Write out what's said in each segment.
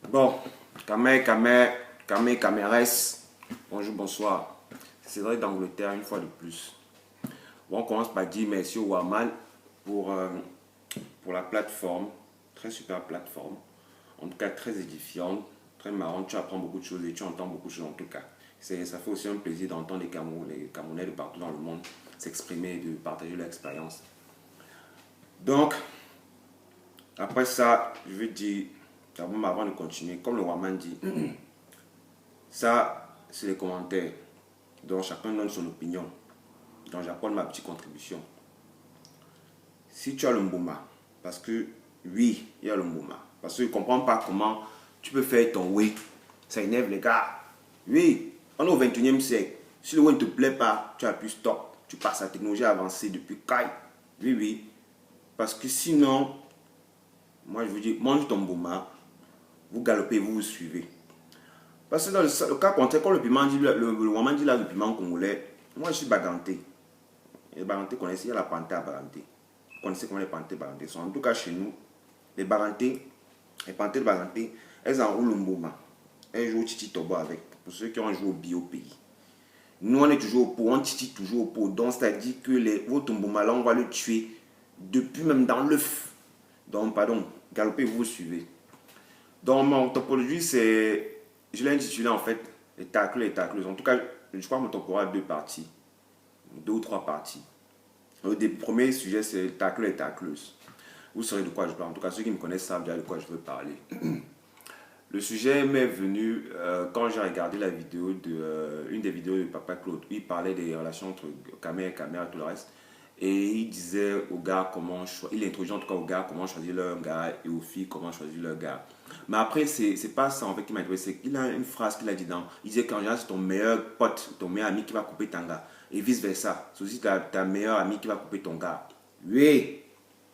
Bon, Cameres, bonjour, bonsoir. C'est Cédric d'Angleterre une fois de plus. Bon, on commence par dire merci au Waman pour, euh, pour la plateforme, très super plateforme, en tout cas très édifiante, très marrante, tu apprends beaucoup de choses et tu entends beaucoup de choses en tout cas. Ça fait aussi un plaisir d'entendre les Camerounais de partout dans le monde s'exprimer et de partager leur expérience. Donc, après ça, je veux dire, avant de continuer, comme le Waman dit, ça, c'est les commentaires. Donc, chacun donne son opinion. Donc, j'apporte ma petite contribution. Si tu as le Mboma, parce que oui, il y a le Mboma. Parce que je ne comprends pas comment tu peux faire ton oui. Ça énerve les gars. Oui, on est au 21e siècle. Si le oui ne te plaît pas, tu appuies stop. Tu passes à la technologie avancée depuis Kai. Oui, oui. Parce que sinon, moi je vous dis, mange ton Mboma, vous galopez, vous vous suivez. Parce que dans le cas contraire, quand le piment dit, le moment dit là, le piment congolais, moi je suis baganté. Les bagantés connaissent, il y a la panthé à baganté. Vous connaissez comment les panthés bagantés sont. En tout cas chez nous, les bagantés, les panthés de baganté, elles en roulent le Mboma. Elles jouent au titi tobo avec. Pour ceux qui ont joué au bio pays. Nous on est toujours au pot, on titi toujours au pot. Donc c'est-à-dire que votre Mboma là, on va le tuer depuis même dans l'œuf. Donc pardon, galopez, vous suivez. Donc mon topologie c'est, je l'ai intitulé en fait les tacles et tacleuses. En tout cas, je crois que mon topo a deux parties, deux ou trois parties. Le premier sujet c'est tacle et tacleuse. Vous saurez de quoi je parle. En tout cas, ceux qui me connaissent savent déjà de quoi je veux parler. Le sujet m'est venu quand j'ai regardé la vidéo une des vidéos de Papa Claude. Il parlait des relations entre caméra et caméra et tout le reste. Et il disait aux gars comment choisir, il introduisait en tout cas aux gars comment choisir leur gars et aux filles comment choisir leur gars. Mais après, c'est pas ça en fait qui m'a intéressé. Il a une phrase qu'il a dit dans. Il disait qu'en général, c'est ton meilleur pote, ton meilleur ami qui va couper ton gars. Et vice versa. C'est aussi ta meilleure amie qui va couper ton gars. Oui.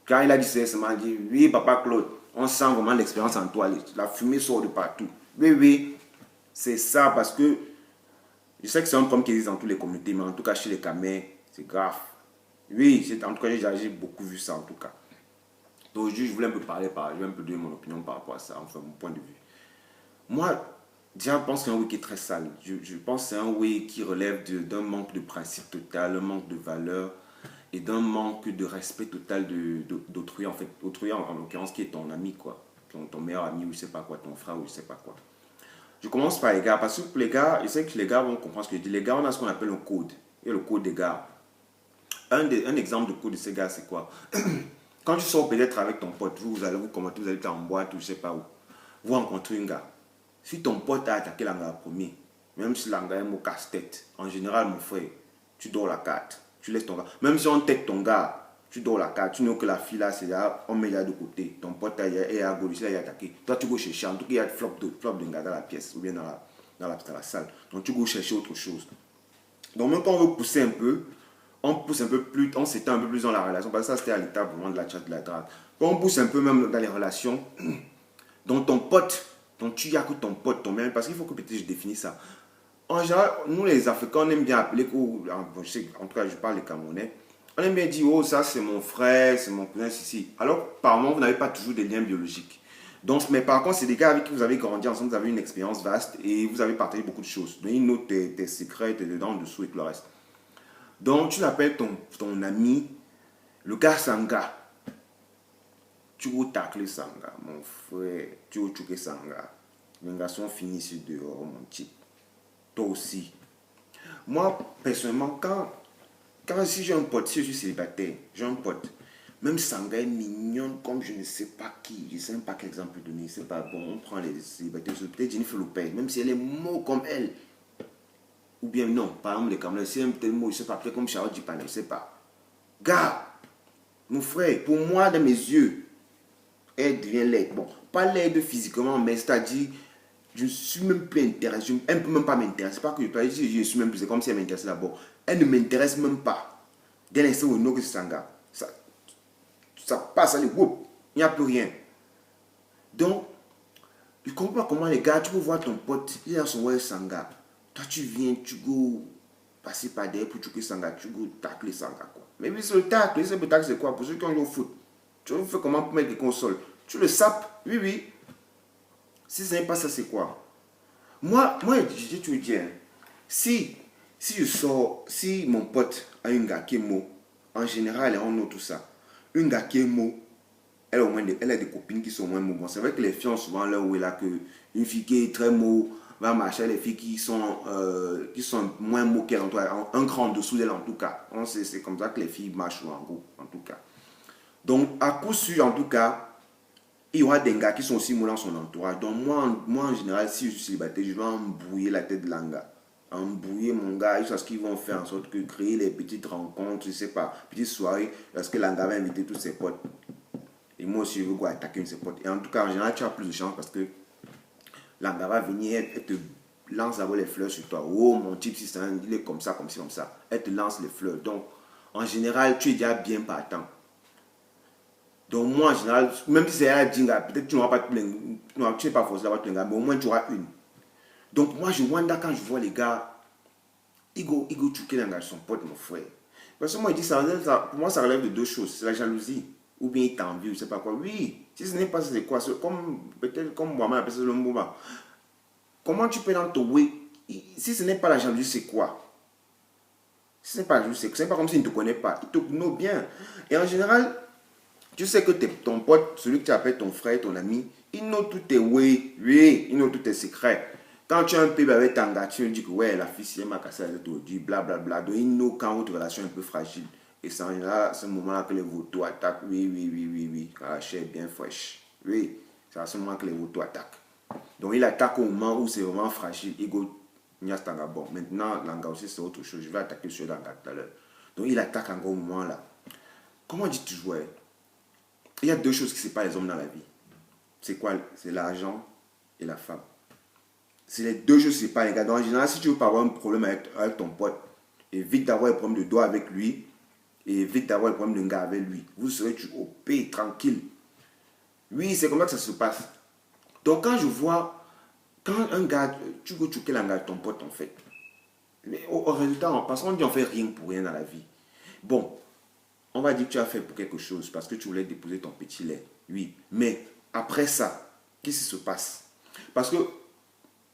Quand il a dit ça, il m'a dit oui, Papa Claude, on sent vraiment l'expérience en toi. La fumée sort de partout. Oui, oui. C'est ça parce que je sais que c'est un problème qui existe dans toutes les communautés, mais en tout cas chez les Camés, c'est grave. Oui, en tout cas, j'ai beaucoup vu ça en tout cas. Donc aujourd'hui, je voulais un peu parler, je vais un peu donner mon opinion par rapport à ça, enfin mon point de vue. Moi, déjà, je pense que c'est un oui qui est très sale. Je pense que c'est un oui qui relève d'un manque de principe total, un manque de valeur et d'un manque de respect total d'autrui, en fait. Autrui, en l'occurrence, qui est ton ami, quoi. Ton meilleur ami, ou je sais pas quoi, ton frère, ou je sais pas quoi. Je commence par les gars, parce que pour les gars, je sais que les gars vont comprendre ce que je dis. Les gars, on a ce qu'on appelle un code. Et le code des gars. Un exemple de code de ces gars, c'est quoi? Quand tu sors peut-être avec ton pote, vous allez vous commenter, vous allez être en boîte ou je sais pas où. Vous rencontrez un gars. Si ton pote a attaqué l'anga premier, même si l'anga est mon casse-tête, en général, mon frère, tu dors la carte. Tu laisses ton gars. Même si on tête ton gars, tu dors la carte. Tu know que la fille là, c'est là, on met là de côté. Ton pote est à gauche, là, il est attaqué. Toi, tu vas chercher. En tout cas, il y a flop de gars dans la pièce ou bien dans la salle. Donc, tu vas chercher autre chose. Donc, même quand on veut pousser un peu, on pousse un peu plus, on s'étend un peu plus dans la relation. Parce que ça, c'était à l'étape vraiment de la chat, de la drague. Quand on pousse un peu même dans les relations, donc ton pote, tu y as que ton pote, ton même, parce qu'il faut que peut-être je définisse ça. En général, nous les Africains, on aime bien appeler, en tout cas je parle des Camerounais, on aime bien dire, oh ça c'est mon frère, c'est mon cousin, si. Alors, par moment, vous n'avez pas toujours des liens biologiques. Donc, mais par contre, c'est des gars avec qui vous avez grandi ensemble, vous avez une expérience vaste et vous avez partagé beaucoup de choses. Donc, ils notent tes secrets, tes dedans, dessous et tout le reste. Donc, tu l'appelles ton ami, le gars Sanga. Tu vas tacler Sanga, mon frère. Tu vas choquer Sanga. Les garçons finissent dehors, mon type. Toi aussi. Moi, personnellement, si j'ai un pote, si je suis célibataire, j'ai un pote, même Sanga est mignonne comme je ne sais pas qui, je ne sais même pas quel exemple donner, c'est pas bon, on prend les célibataires, peut-être Jennifer Lopez, même si elle est mot comme elle, ou bien non, par exemple les Camerounais, si elle est mot, je ne sais pas, peut-être comme Charlotte Dupin, je ne sais pas. Gars, mon frère, pour moi, dans mes yeux, elle devient laide. Bon, pas laide physiquement, mais c'est-à-dire, je ne suis même plus intéressé. Elle ne peut même pas m'intéresser. Pas que je peux dire, je suis même plus. C'est comme si elle m'intéressait d'abord. Elle ne m'intéresse même pas. Dès l'instant où nous que c'est Sanga, ça passe, allez, whoop, il n'y a plus rien. Donc, je ne comprends pas comment les gars, tu peux voir ton pote, il a son ouais Sanga. Toi, tu viens, tu go passer par derrière pour tuer Sanga, tu go tacler Sanga, quoi. Mais oui, c'est le tacle. C'est le tacle, c'est quoi? Pour ceux qui ont joué au foot, tu fais comment pour mettre les consoles? Tu le sapes, oui, oui. Si ce n'est pas ça, c'est quoi? Moi, je te dis, hein, si je sors, si mon pote a une gars qui est mot, en général, on a tout ça. Une gars qui est mot, elle a des copines qui sont moins mou. Bon, c'est vrai que les filles ont souvent leur où là que une fille qui est très mou va marcher les filles qui sont moins mou qu'elle, un cran en dessous d'elle en tout cas. C'est comme ça que les filles marchent en gros, en tout cas. Donc, à coup sûr, en tout cas, il y aura des gars qui sont aussi mou dans son entourage. Donc, moi en général, si je suis célibataire, je vais embrouiller la tête de l'anga. Embrouiller mon gars, jusqu'à ce qu'ils vont faire en sorte que créer les petites rencontres, je sais pas, petites soirées, parce que l'anga va inviter tous ses potes. Et moi aussi, je veux attaquer une de ses potes. Et en tout cas, en général, tu as plus de chance parce que l'anga va venir, elle te lance d'abord les fleurs sur toi. Oh, mon type, si il est comme ça, comme ci, comme ça. Elle te lance les fleurs. Donc, en général, tu es déjà bien partant. Donc, moi, en général, même si c'est un dinga, peut-être tu n'auras pas tous les. Non, tu n'es pas forcé d'avoir tous les gars, mais au moins tu auras une. Donc, moi, je wonder quand je vois les gars, ils go choquer l'anga son pote, mon frère. Parce que moi, il dit ça, pour moi, ça relève de deux choses. C'est la jalousie. Ou bien il t'envie, je ne sais pas quoi. Oui, si ce n'est pas ça, c'est quoi? Peut-être comme moi, appelle ça le mouvement. Comment tu peux dans ton oui? Si ce n'est pas la jalousie, c'est quoi? Si ce n'est pas la jalousie, c'est pas comme s'il ne te connaît pas. Il te connaît bien. Et en général, tu sais que ton pote, celui que tu appelles ton frère, ton ami, il note tous tes oui, il note tous tes secrets. Quand tu as un bébé avec ta gars, tu lui dis que ouais, la fille, si elle m'a cassé la tête aujourd'hui, blablabla. Donc il note quand votre relation est un peu fragile. Et c'est en général à ce moment-là que les vautours attaquent. Oui. Quand la chair est bien fraîche. Oui, c'est à ce moment que les vautours attaquent. Donc il attaque au moment où c'est vraiment fragile. Bon, maintenant, l'anga aussi c'est autre chose. Je vais attaquer sur l'anga tout à l'heure. Donc il attaque encore au moment là. Comment dis-tu jouer? Il y a deux choses qui séparent les hommes dans la vie. C'est quoi? C'est l'argent et la femme. C'est les deux choses qui séparent les gars. Donc en général, si tu veux pas avoir un problème avec ton pote, évite d'avoir un problème de doigt avec lui et évite d'avoir un problème de gars avec lui. Vous serez au paix, tranquille. Oui, c'est comme ça que ça se passe. Donc quand je vois, quand un gars, tu veux choquer la gars de ton pote en fait. Mais au résultat, parce qu'on dit on fait rien pour rien dans la vie. Bon, on va dire que tu as fait pour quelque chose parce que tu voulais déposer ton petit lait. Oui, mais après ça, qu'est-ce qui se passe? Parce que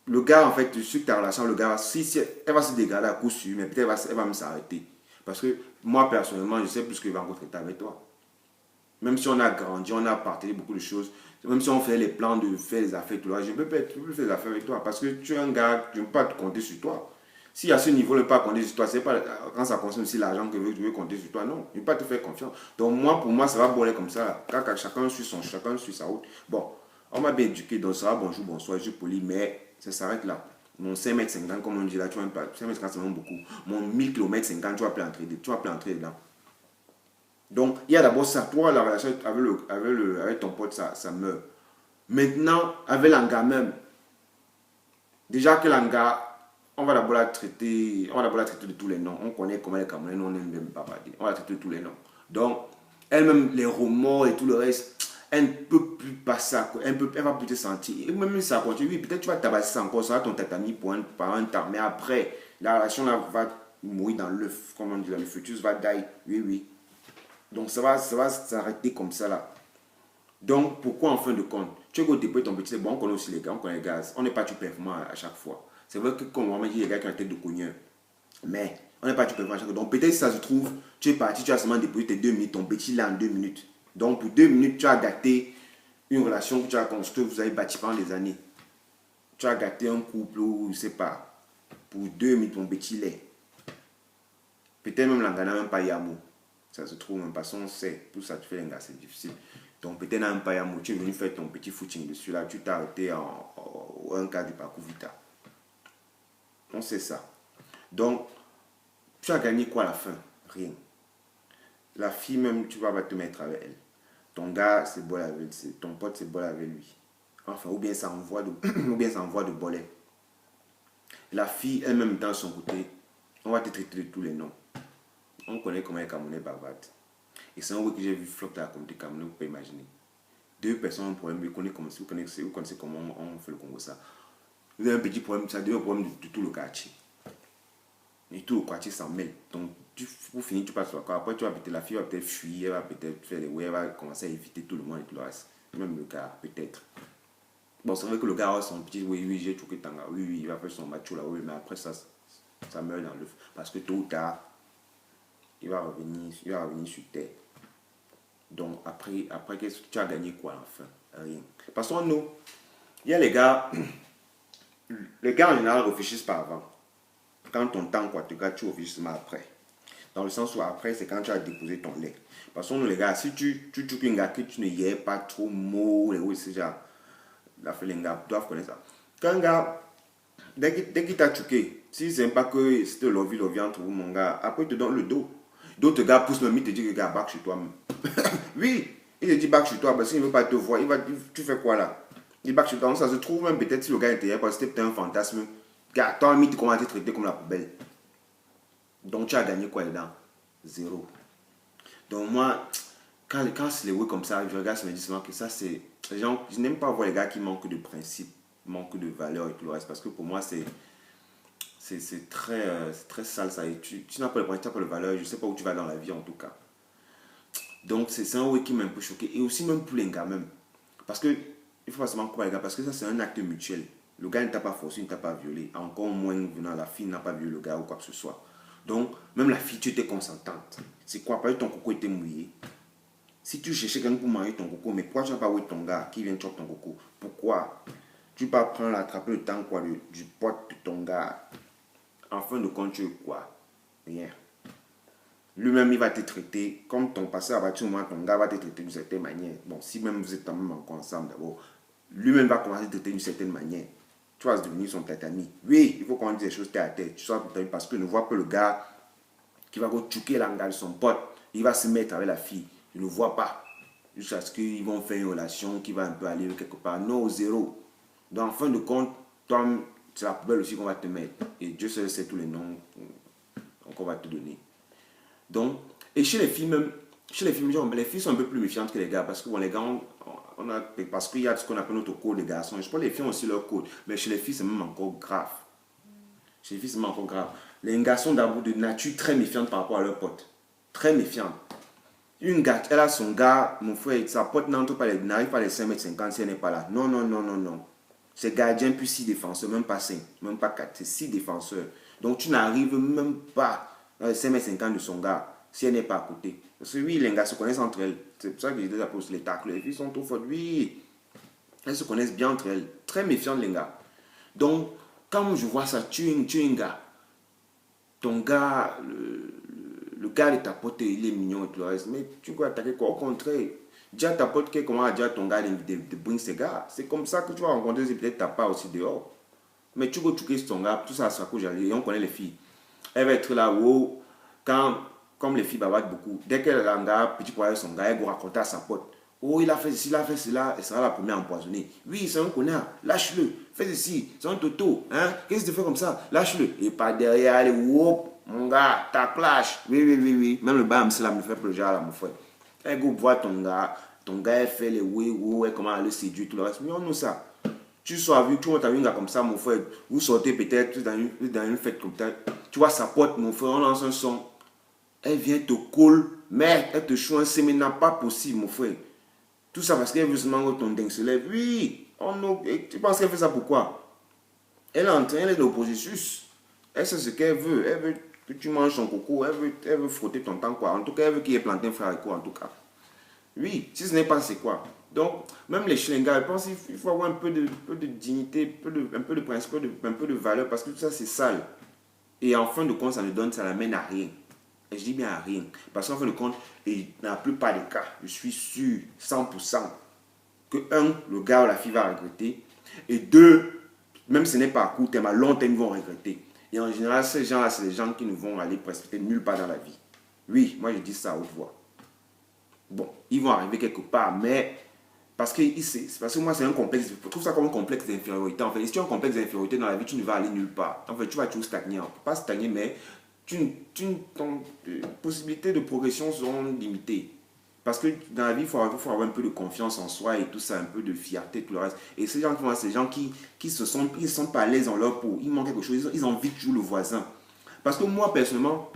le gars, en fait, sur ta relation, le gars, si elle va se dégrader à coup sûr, mais peut-être elle va me s'arrêter. Parce que moi, personnellement, je sais plus ce qu'il va rencontrer avec toi. Même si on a grandi, on a partagé beaucoup de choses, même si on fait les plans de faire les affaires, tout là, je ne peux pas faire les affaires avec toi parce que tu es un gars, je ne peux pas te compter sur toi. Si à ce niveau, ne pas compter sur toi, c'est pas quand ça concerne aussi l'argent que je veux compter sur toi, non, je ne peux pas te faire confiance. Donc moi, pour moi, ça va boler comme ça. Quand chacun suit sa route. Bon, on m'a bien éduqué, donc ça va, bonjour, bonsoir, je suis poli, mais ça s'arrête là. Mon 5,50 m, comme on dit là, tu vois pas, 5,50 m c'est vraiment beaucoup. Mon 1000,50 km, tu vas plus entrer dedans. Donc, il y a d'abord ça. Toi, la relation avec ton pote, ça meurt. Maintenant, avec l'anga même, déjà que l'anga, on va d'abord la traiter de tous les noms. On connaît comment les Camerounais, on aime bien bavarder. On va la traiter de tous les noms. Donc, elle-même, les remords et tout le reste, elle ne peut plus passer à quoi. Elle va plus te sentir. Et même si ça continue, oui, peut-être tu vas tabasser encore, ça va ton tatami par un temps. Mais après, la relation là, va mourir dans l'œuf. Comme on dit, le fœtus va die. Oui. Donc ça va s'arrêter comme ça là. Donc pourquoi en fin de compte, tu es au dépôt ton petit, bon on connaît aussi les gars, on connaît les gaz, on n'est pas du performant à chaque fois. C'est vrai que comme on m'a dit, les gars qui ont la tête de cogneur, mais on n'est pas du performant à chaque fois. Donc peut-être si ça se trouve, tu es parti, tu as seulement déposé tes 2 minutes, ton petit là en 2 minutes. Donc pour 2 minutes, tu as gâté une relation que tu as construite, que vous avez bâti pendant des années. Tu as gâté un couple ou je ne sais pas, pour 2 minutes, ton petit lait. Peut-être même l'engana même pas Yamo. Ça se trouve, même parce qu'on sait, tout ça, tu fais un gars, c'est difficile. Donc peut-être dans un payamo, tu es venu faire ton petit footing dessus là, tu t'es arrêté en un cas du parcours Vita. On sait ça. Donc, tu as gagné quoi à la fin? Rien. La fille même, tu vas te mettre avec elle. Ton gars, c'est bol avec lui. Ton pote, c'est bol avec lui. Enfin, ou bien ça envoie de bolet. La fille, elle-même, dans son côté, on va te traiter de tous les noms. On connaît comment les Camerounais bavardent. Et c'est un truc que j'ai vu flop dans la communauté camerounaise, vous pouvez imaginer. Deux personnes ont un problème, vous connaissez comment on fait le Congo ça. Vous avez un petit problème, ça devient un problème de tout le quartier. Et tout le quartier s'en mêle. Donc, pour finir, tu passes sur quoi. Après, tu vas peut-être, la fille va peut-être fuir, elle va peut-être faire des ouais, elle va commencer à éviter tout le monde et tout le reste. Même le gars, peut-être. Bon, c'est vrai que le gars a son petit, oui, oui, j'ai choqué Tanga, oui, oui, il va faire son macho là, oui, mais après ça meurt dans l'œuf. Parce que tôt ou tard, il va revenir sur terre. Donc après qu'est-ce que tu as gagné quoi enfin? Rien. Parce que nous, il y a les gars en général réfléchissent pas avant. Quand ton temps, quoi, tu réfléchis seulement après. Dans le sens où après, c'est quand tu as déposé ton lait. Parce que nous, les gars, si tu joues un gars que tu ne y es pas trop mot, les c'est genre, les gars doivent connaître ça. Quand un gars, dès qu'il t'a choqué, si c'est pas que c'était lovey entre vous, mon gars, après il te donne le dos. D'autres gars poussent même, ils te disent, gars, back chez toi. Oui, il te dit back chez toi, parce qu'il ne veut pas te voir. Tu fais quoi là? Il back chez toi, ça se trouve même peut-être si le gars était parce que c'était peut-être un fantasme. Gars, toi, tu commences à te traiter comme la poubelle. Donc tu as gagné quoi dedans? Zéro. Donc moi, quand c'est les ouais comme ça, je regarde, je me dis souvent que ça c'est... Les gens, je n'aime pas voir les gars qui manquent de principes, manquent de valeurs et tout le reste. Parce que pour moi, c'est très sale ça. Et tu n'as pas le principe, tu n'as pas de valeur. Je ne sais pas où tu vas dans la vie en tout cas. Donc c'est un ouais qui m'a un peu choqué. Et aussi même pour les gars même. Parce que, il faut pas seulement croire les gars, parce que ça c'est un acte mutuel. Le gars ne t'a pas forcé, il ne t'a pas violé. Encore moins venant la fille n'a pas violé le gars ou quoi que ce soit. Donc, même la fille, tu étais consentante. C'est quoi? Parce que ton coco était mouillé. Si tu cherchais quelqu'un pour marier ton coco, mais pourquoi tu n'as pas oué ton gars qui vient choper ton coco? Pourquoi? Tu peux pas prendre, attraper le temps quoi, du pote de ton gars. En fin de compte, tu es quoi? Rien. Lui-même, il va te traiter comme ton passé à partir du moment où ton gars va te traiter d'une certaine manière. Bon, si même vous êtes même encore ensemble d'abord, lui-même va commencer à te traiter d'une certaine manière. Tu vas devenir son tatami. Oui, il faut qu'on dise des choses tête à tête. Tu sois parce que ne vois pas le gars qui va choquer l'engagement de son pote. Il va se mettre avec la fille. Je ne vois pas. Jusqu'à ce qu'ils vont faire une relation qui va un peu aller quelque part. Non, zéro. Donc, en fin de compte, toi, c'est la poubelle aussi qu'on va te mettre. Et Dieu seul sait tous les noms qu'on va te donner. Donc, et chez les filles même, genre, les filles sont un peu plus méfiantes que les gars. Parce que bon, les gars, parce qu'il y a ce qu'on appelle notre code de garçons. Je pense que les filles ont aussi leur code. Mais chez les filles, c'est même encore grave. Chez les filles, c'est même encore grave. Les garçons d'abord de nature très méfiantes par rapport à leurs potes. Très méfiantes. Une gars, elle a son gars, mon frère, sa pote n'arrive pas les 5,50 m si elle n'est pas là. Non, non, non, non, non. C'est gardien puis 6 défenseurs, même pas 5, même pas 4, c'est 6 défenseurs. Donc tu n'arrives même pas dans les 5,50 m de son gars si elle n'est pas à côté. Parce que oui, les gars se connaissent entre elles. C'est pour ça que j'ai déjà posé les tacles. Les filles sont trop fortes. Oui, elles se connaissent bien entre elles. Très méfiantes, les gars. Donc, quand je vois ça, tu es un gars. Ton gars, le gars de ta pote, il est mignon et tout le reste. Mais tu peux attaquer quoi? Au contraire. Dis à ta pote comment à dire à ton gars de bring ses gars. C'est comme ça que tu vas rencontrer peut-être ta part aussi dehors. Mais tu vas choquer ton gars, tout ça, ça cause et on connaît les filles. Elle va être là, wow, comme les filles bavardent beaucoup, dès qu'elle a un gars, petit poil son gars, elle va raconter à sa pote. Oh, il a fait ceci, il a fait cela, elle sera la première empoisonnée. Oui, c'est un connard, lâche-le, fais ceci, c'est un toto, hein, qu'est-ce que tu fais comme ça, lâche-le. Et pas derrière, allez, whoop, mon gars, ta clash. Oui, oui, oui, oui, même le bam, cela me fait pleurer là, mon frère. Elle go voir ton gars, elle fait les oui, oui, comment elle le séduit, tout le reste. Mais on nous ça. Tu sois vu, tu vois un gars comme ça, mon frère, vous sortez peut-être dans une fête comme ça, tu vois sa pote, mon frère, on lance un son, elle vient te coller, mais elle te choisit, c'est maintenant pas possible, mon frère. Tout ça parce qu'elle veut seulement que ton dingue se lève. Oui, tu penses qu'elle fait ça pourquoi? Elle est en train, elle est dans le processus. Elle sait ce qu'elle veut. Elle veut que tu manges son coco, elle veut frotter ton temps, quoi. En tout cas, elle veut qu'il y ait planté un frère et quoi, en tout cas. Oui, si ce n'est pas, c'est quoi? Donc, même les schlingas, je pense qu'il faut avoir un peu de dignité, un peu de principe, un peu de valeur, parce que tout ça, c'est sale. Et en fin de compte, ça n'amène à rien. Et je dis bien à rien. Parce qu'en fin de compte, et dans la plupart des cas, je suis sûr, 100%, que le gars ou la fille va regretter. Et deux, même si ce n'est pas à court terme, à long terme, ils vont regretter. Et en général, ces gens-là, c'est les gens qui ne vont aller presque nulle part dans la vie. Oui, moi je dis ça à haute voix. Bon, ils vont arriver quelque part, mais parce que moi c'est un complexe, je trouve ça comme un complexe d'infériorité. En fait, si tu as un complexe d'infériorité dans la vie, tu ne vas aller nulle part. En fait, tu vas toujours stagner. Pas stagner, mais ton possibilités de progression seront limitées. Parce que dans la vie, il faut avoir un peu de confiance en soi et tout ça, un peu de fierté, tout le reste. Et ces gens, c'est des gens qui ils sont pas à l'aise dans leur peau. Ils manquent quelque chose, ils ont envie de jouer le voisin. Parce que moi, personnellement,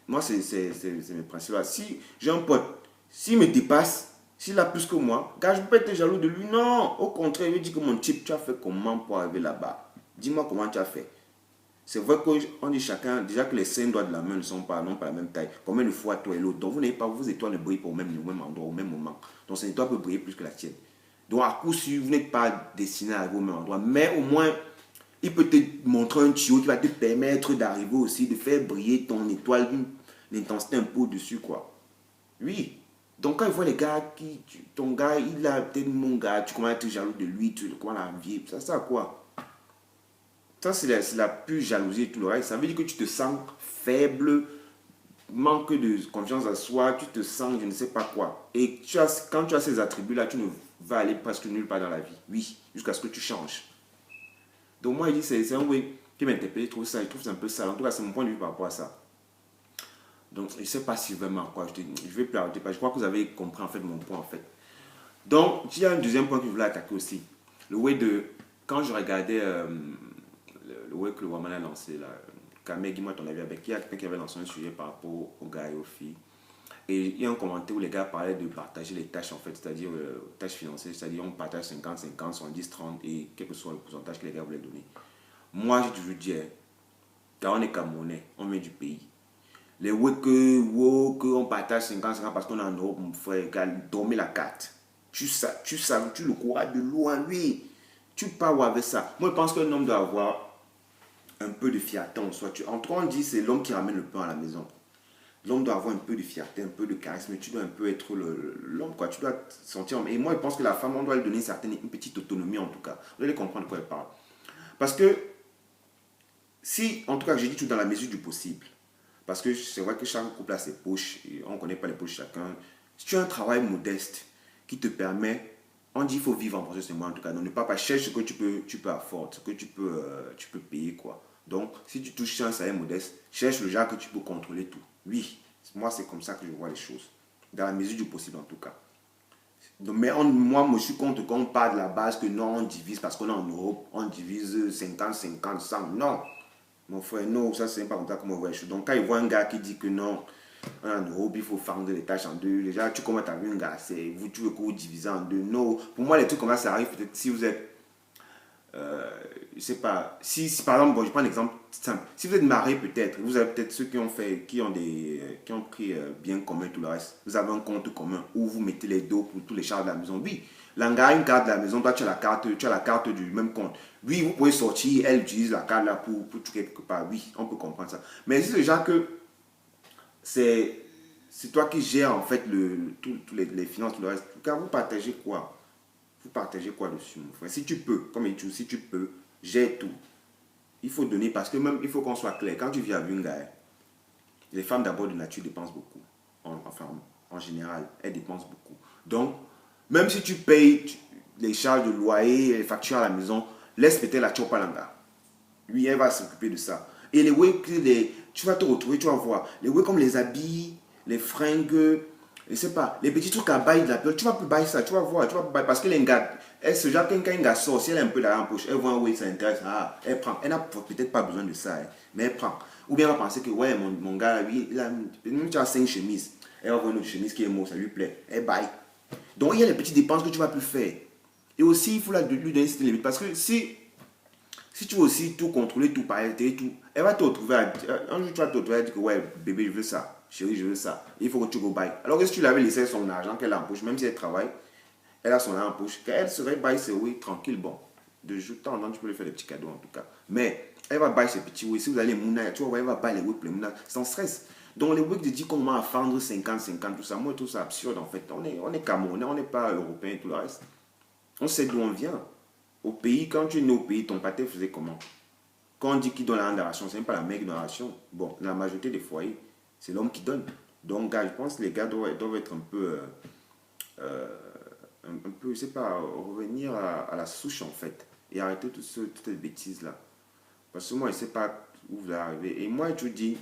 moi, c'est mes principes. Si j'ai un pote, s'il me dépasse, S'il a plus que moi, gars, je peux être jaloux de lui. Non, au contraire, il dit que mon type, tu as fait comment pour arriver là-bas? Dis-moi comment tu as fait. C'est vrai qu'on dit chacun, déjà que les 5 doigts de la main n'ont pas la même taille. Combien de fois toi et l'autre? Donc vous n'avez pas, vos étoiles ne brillent pas au même endroit, au même moment. Donc cette étoile peut briller plus que la tienne. Donc à coup sûr, vous n'êtes pas destiné à arriver au même endroit. Mais au moins, il peut te montrer un tuyau qui va te permettre d'arriver aussi, de faire briller ton étoile d'une intensité un peu au-dessus, quoi. Oui. Donc quand il voit les gars ton gars, il a peut-être mon gars, tu commences à être jaloux de lui, tu commences à l'envier. Ça sert à quoi? Ça, c'est la pure jalousie et tout le reste. Ça veut dire que tu te sens faible, manque de confiance en soi, tu te sens je ne sais pas quoi. Et quand tu as ces attributs-là, tu ne vas aller presque nulle part dans la vie. Oui, jusqu'à ce que tu changes. Donc moi, il dit, c'est un way qui m'interpelle, je trouve ça un peu sale. En tout cas, c'est mon point de vue par rapport à ça. Donc, je ne sais pas si vraiment quoi. Je vais plus arrêter, parce que je crois que vous avez compris en fait mon point en fait. Donc, il y a un deuxième point que je voulais attaquer aussi. Le way de. Quand je regardais le way que le Woman a lancé, là, Kamé, dis-moi ton avis avec. Il y a quelqu'un qui avait lancé un sujet par rapport aux gars et aux filles. Et il y a un commentaire où les gars parlaient de partager les tâches en fait, c'est-à-dire tâches financières, c'est-à-dire on partage 50-50, 70-30 et quel que soit le pourcentage que les gars voulaient donner. Moi, j'ai toujours dit, car on est Camerounais, on vient du pays. Les que on partage 50-50 parce qu'on est en Europe, mon frère, dormez la carte. Tu le courage de loin, oui. Tu pars avec ça. Moi, je pense qu'un homme doit avoir un peu de fierté en soi. En tout cas, on dit c'est l'homme qui ramène le pain à la maison. L'homme doit avoir un peu de fierté, un peu de charisme. Mais tu dois un peu être l'homme, quoi. Tu dois te sentir. Et moi, je pense que la femme, on doit lui donner une petite autonomie, en tout cas. Vous allez comprendre de quoi elle parle. Parce que, si, en tout cas, j'ai dit tout dans la mesure du possible. Parce que c'est vrai que chaque couple a ses poches, et on ne connaît pas les poches de chacun. Si tu as un travail modeste qui te permet, on dit qu'il faut vivre en processus, moi en tout cas, donc ne pas chercher ce que tu peux afford, ce que tu peux payer, quoi. Donc, si tu touches un salaire modeste, cherche le genre que tu peux contrôler tout. Oui, moi c'est comme ça que je vois les choses, dans la mesure du possible en tout cas. Donc, mais moi, je suis contre quand on part de la base que non, on divise parce qu'on est en Europe, on divise 50-50, 100. Non, mon frère, non, ça c'est pas comme ça que moi je vois les choses. Donc quand il voit un gars qui dit que non, en Europe, il faut fendre les tâches en deux, déjà tu commences à vu un gars, tu veux que vous divisez en deux. Non, pour moi les trucs comme ça arrive peut-être si vous êtes je sais pas, si par exemple, bon, je prends un exemple simple. Si vous êtes marié peut-être, vous avez peut-être ceux qui ont pris bien commun tout le reste. Vous avez un compte commun où vous mettez les dos pour tous les charges de la maison. Oui, l'anga a une carte de la maison, toi tu as la carte du même compte. Oui, vous pouvez sortir, elle utilise la carte là pour tout quelque part. Oui, on peut comprendre ça. Mais c'est déjà que c'est c'est toi qui gères en fait tous les finances, tout le reste. Car vous partagez quoi? Vous partagez quoi dessus, mon frère? Si tu peux, comme il dit, si tu peux, gère tout. Il faut donner parce que même, il faut qu'on soit clair. Quand tu vis avec une gars, les femmes d'abord de nature dépensent beaucoup. Enfin, en général, elles dépensent beaucoup. Donc, même si tu payes les charges de loyer, les factures à la maison, laisse peut-être la chope à l'anga. Lui, elle va s'occuper de ça. Et tu vas te retrouver, tu vas voir. Les way comme les habits, les fringues, je sais pas, les petits trucs à bailler de la période, tu vas plus bailler ça, tu vas voir, parce que les gars, elle se jette quand un gars sort, si elle a un peu d'argent en poche, elle voit un way, ça intéresse, elle prend. Elle n'a peut-être pas besoin de ça, mais elle prend. Ou bien elle va penser que, ouais, mon gars, lui, même tu as 5 chemises, elle va voir une autre chemise qui est mauve, ça lui plaît, elle baille. Donc il y a les petites dépenses que tu vas plus faire. Et aussi, il faut lui donner cette limite, parce que si tu veux aussi tout contrôler, tout pailleter, tout, elle va te retrouver un jour tu vas te retrouver à dire que ouais, bébé, je veux ça, chérie, je veux ça. Il faut que tu go buy. Alors que si tu l'avais laissé son argent qu'elle a en poche, même si elle travaille, elle a son argent en poche, qu'elle serait buy ses oui, tranquille, bon. De jour en temps, tu peux lui faire des petits cadeaux en tout cas. Mais elle va buy ses petits oui. Si vous allez mouna, tu vois, elle va buy les oui pour les mouna sans stress. Donc les oui de dire comment à fendre 50-50, tout ça, moi, tout ça absurde en fait. On est Camerounais, on n'est pas Européens et tout le reste. On sait d'où on vient. Au pays, quand tu es né au pays, ton pâté faisait comment? Quand on dit qu'il donne la ration, c'est même pas la mère qui donne la ration. Bon, la majorité des foyers, c'est l'homme qui donne. Donc, gars, je pense que les gars doivent être un peu, je sais pas, revenir à la souche en fait. Et arrêter toutes ces bêtises-là. Parce que moi, je sais pas où vous allez arriver. Et moi, je te dis,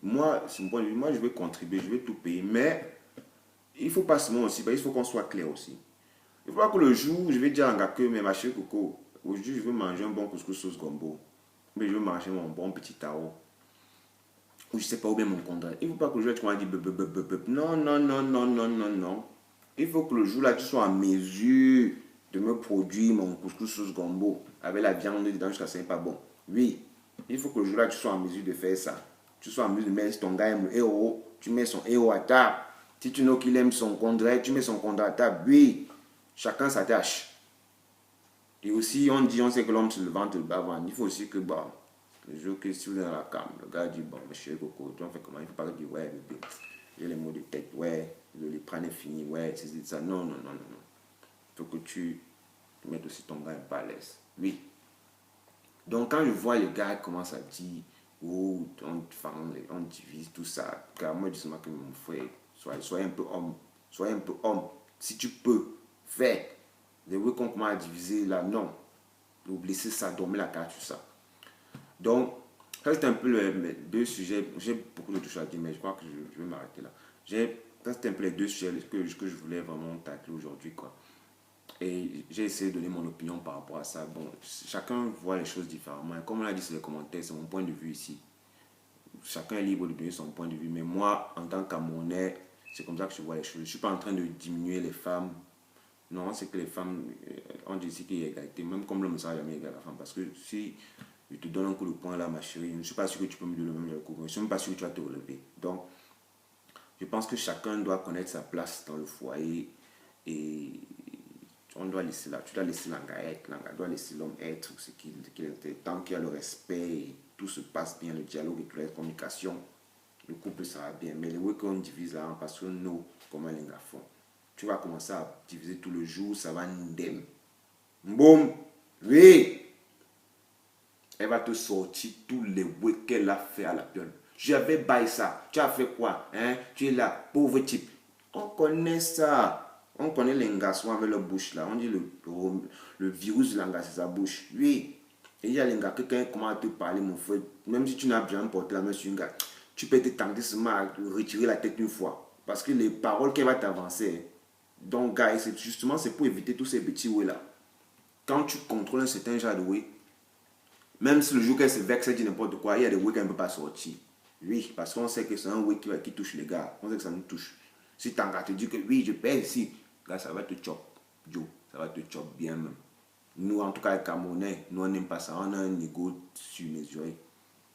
moi, c'est mon point de vue, moi, je vais contribuer, je vais tout payer. Mais il faut pas seulement aussi, il faut qu'on soit clair aussi. Il faut pas que le jour où je vais dire à un gars que, mais ma chérie Coco, aujourd'hui, je veux manger un bon couscous sauce gombo. Mais je veux manger mon bon petit tao. Ou je sais pas où bien mon condé. Il ne faut pas que je vais dire non, non, non, non, non, non, non. Il faut que le jour là, tu sois en mesure de me produire mon couscous sauce gombo avec la viande dedans jusqu'à ce que ce n'est pas bon. Oui, il faut que le jour là, tu sois en mesure de faire ça. Tu sois en mesure de mettre ton gars aime le héros, tu mets son héros à table. Si tu know qu'il aime son condré, tu mets son condré à table. Oui, chacun sa tâche. Et aussi, on sait que l'homme se le vante le bas. Il faut aussi que, bon, le jour que si vous êtes dans la cam, le gars dit, bon, monsieur Coco, tu en fais comment? Il ne faut pas dire, ouais, bébé, j'ai les mots de tête, ouais, le prendre est fini, ouais, c'est ça. Non, non, non, non, non. Il faut que tu mettes aussi ton gars un peu à l'aise. Oui. Donc, quand je vois les gars commencent à dire, oh, on divise tout ça, car moi, je dis que mon frère, sois un peu homme, sois un peu homme. Si tu peux, fais. Les oui qu'on commence à diviser là, non. Vous blessez ça, dormez la carte sur ça. Donc, ça c'est un peu les deux sujets. J'ai beaucoup de choses à dire, mais je crois que je vais m'arrêter là. Ça c'est un peu les deux sujets que je voulais vraiment tacler aujourd'hui, quoi. Et j'ai essayé de donner mon opinion par rapport à ça. Bon, chacun voit les choses différemment. Comme on l'a dit sur les commentaires, c'est mon point de vue ici. Chacun est libre de donner son point de vue. Mais moi, en tant qu'Amonais, c'est comme ça que je vois les choses. Je ne suis pas en train de diminuer les femmes. Non, c'est que les femmes, on dit ici qu'il y a égalité. Même comme l'homme ne sera jamais égal à la femme. Parce que si je te donne un coup de poing là, ma chérie, je ne suis pas sûr que tu peux me donner le même coup. Je ne suis même pas sûr que tu vas te relever. Donc, je pense que chacun doit connaître sa place dans le foyer. Et on doit laisser là, tu dois laisser l'anga être, l'anga doit laisser l'homme être ce qu'il était. Tant qu'il y a le respect, et tout se passe bien, le dialogue et la communication, le couple sera bien. Mais les week-ends divise là, parce que nous, comment les gars font. Tu vas commencer à diviser tout le jour, ça va ndem. Boum, oui. Elle va te sortir tous les week-ends qu'elle a fait à la gueule. J'avais baillé ça. Tu as fait quoi? Hein? Tu es là, pauvre type. On connaît ça. On connaît les ngasons avec leur bouche là. On dit le virus de l'angas, c'est sa bouche. Oui. Et il y a les gars, quelqu'un commence à te parler, mon frère. Même si tu n'as bien porté la main sur un gars, tu peux te tenter seulement à retirer la tête une fois. Parce que les paroles qu'elle va t'avancer. Donc, gars, justement, c'est pour éviter tous ces petits ouais là. Quand tu contrôles un certain genre de ouais, même si le jour qu'elle se vexe, elle dit n'importe quoi, il y a des ouais qu'elle ne peut pas sortir. Oui, parce qu'on sait que c'est un ouais qui touche les gars. On sait que ça nous touche. Si t'as te dit que oui, je pèse ici, là, ça va te chop. Yo, ça va te chop bien même. Nous, en tout cas, les Camerounais, nous, on n'aime pas ça. On a un ego surmesuré.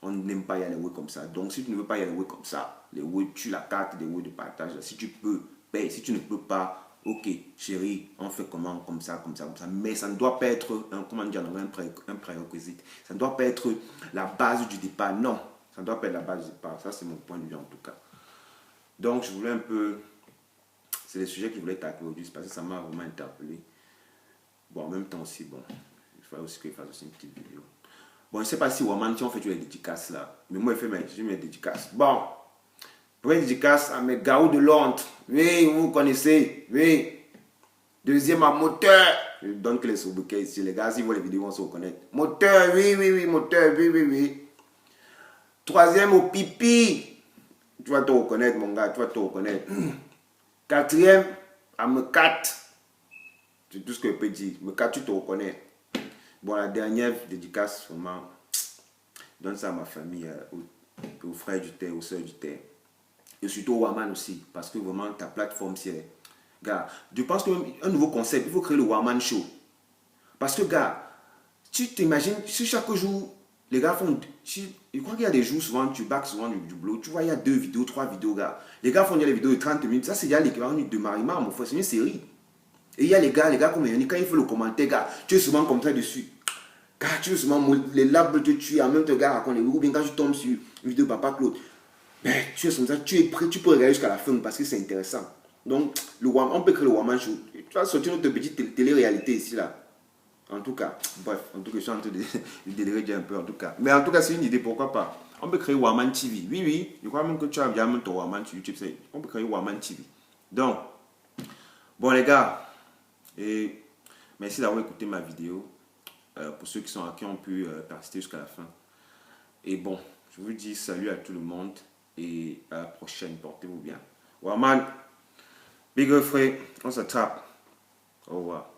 On n'aime pas y aller ouais comme ça. Donc, si tu ne veux pas y aller ouais comme ça, les ouais, tu la carte des ouais de partage. Si tu peux, paye. Si tu ne peux pas, ok, chérie, on fait comment, comme ça, comme ça, comme ça. Mais ça ne doit pas être, comment dire, un prérequisite. Ça ne doit pas être la base du départ. Non, ça ne doit pas être la base du départ. Ça, c'est mon point de vue en tout cas. Donc, je voulais un peu... C'est les sujets que je voulais tacler aujourd'hui parce que ça m'a vraiment interpellé. Bon, en même temps aussi, bon, il fallait aussi que je fasse aussi une petite vidéo. Bon, je ne sais pas si Waman, tu en fait les dédicaces là. Mais moi, j'ai mes dédicaces. Bon, première dédicace à mes gars de Londres. Oui, vous connaissez. Oui. Deuxième à Moteur. Je donne que les sobriquets ici. Les gars, si vous voient les vidéos, on se reconnaît. Moteur, oui, oui, oui, Moteur, oui, oui, oui. Troisième au Pipi. Tu vas te reconnaître, mon gars, tu vas te reconnaître. Quatrième à Mekat. C'est tout ce que je peux dire. Mekat, tu te reconnais. Bon, la dernière dédicace, vraiment, donne ça à ma famille, aux frères du terre, aux soeurs du terre. Et surtout au Waman aussi, parce que vraiment, ta plateforme, c'est... Gars, je pense qu'un nouveau concept, il faut créer le Waman Show. Parce que, gars, tu t'imagines, si chaque jour, les gars font... Je crois qu'il y a des jours, souvent, tu bacs souvent du boulot. Tu vois, il y a 2 vidéos, 3 vidéos, gars. Les gars font des vidéos de 30 minutes. Ça, c'est déjà l'équivalent de Marimar, mon frère. C'est une série. Et il y a les gars comme Yannick, quand il fait le commentaire, gars, tu es souvent comme ça dessus. Car tu es souvent, les labs te tuent, en même temps, gars, raconte les ou bien quand tu tombes sur une vidéo de Papa Claude, ben, tu es comme ça, tu es prêt, tu peux regarder jusqu'à la fin parce que c'est intéressant. Donc, on peut créer le Waman Show. Tu vas sortir notre petite télé-réalité ici, là. En tout cas, bref, en tout cas, je suis en train de délirer déjà un peu, en tout cas. Mais en tout cas, c'est une idée, pourquoi pas. On peut créer Waman TV. Oui, oui, je crois même que tu as bien ton Waman sur YouTube. On peut créer Waman TV. Donc, bon, les gars, et merci d'avoir écouté ma vidéo. Pour ceux qui ont pu persister jusqu'à la fin. Et bon, je vous dis salut à tout le monde et à la prochaine. Portez-vous bien. Waman, big frère, on s'attrape. Au revoir.